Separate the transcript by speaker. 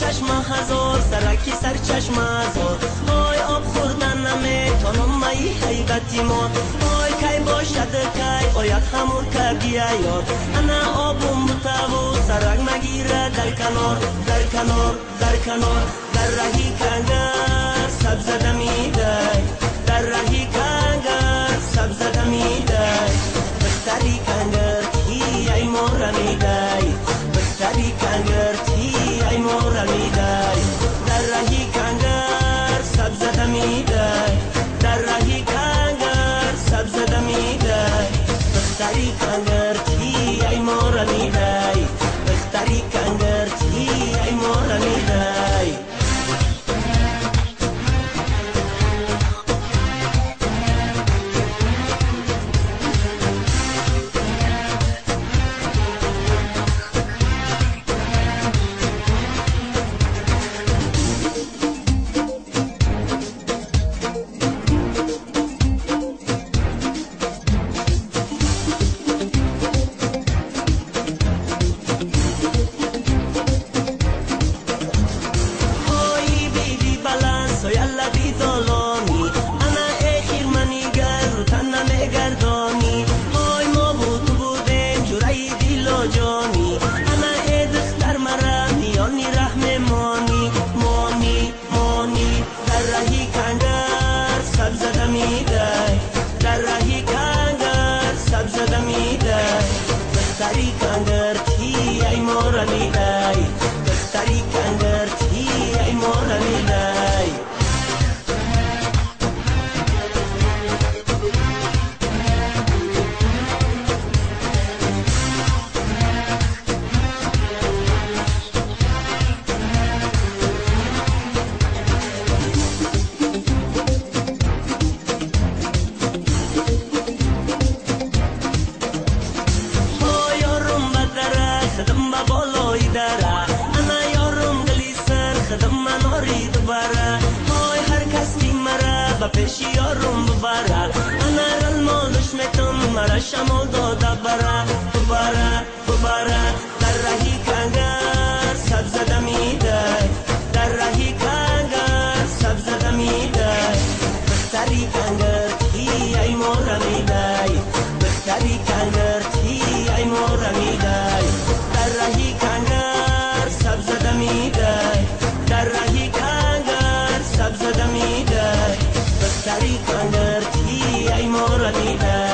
Speaker 1: چشم هزار سرکی سر چشم هزار های آب خوردن نمیتونم مایی حیبتی ما های کی باشد کی آید همون که بیاید انا آبم بتاو سرک مگیره در کنار در کنار در کنار در رهی کنگر سبز دمیده در رهی کنگر سبز دمیده بستری کنگر کی ای مورمیده بستری کنگر کی ای مورمیده در رهی کنگر سبز دمیده در رهی کنگر سبز دمیده بستری کنگر کی ای مورمیده بستری کنگر کی ای مورمیده در رهی کنگر سبز دمیده بستری کنگر کی ای مورمیده بستری کنگر کی ای مورمیده پیشی یارم ببره انا رلمالش میتم مرا شمال داده بره ببره ببره در رهی کنگر سبز دمیده در رهی کنگر سبز دمیده بستری کنگر کی ای مورمیده بستری کنگر کی ای مورمیده در رهی کنگر سبز دمیده در رهی کنگر سبز دمیده بستری کنگر کی ای مورمیده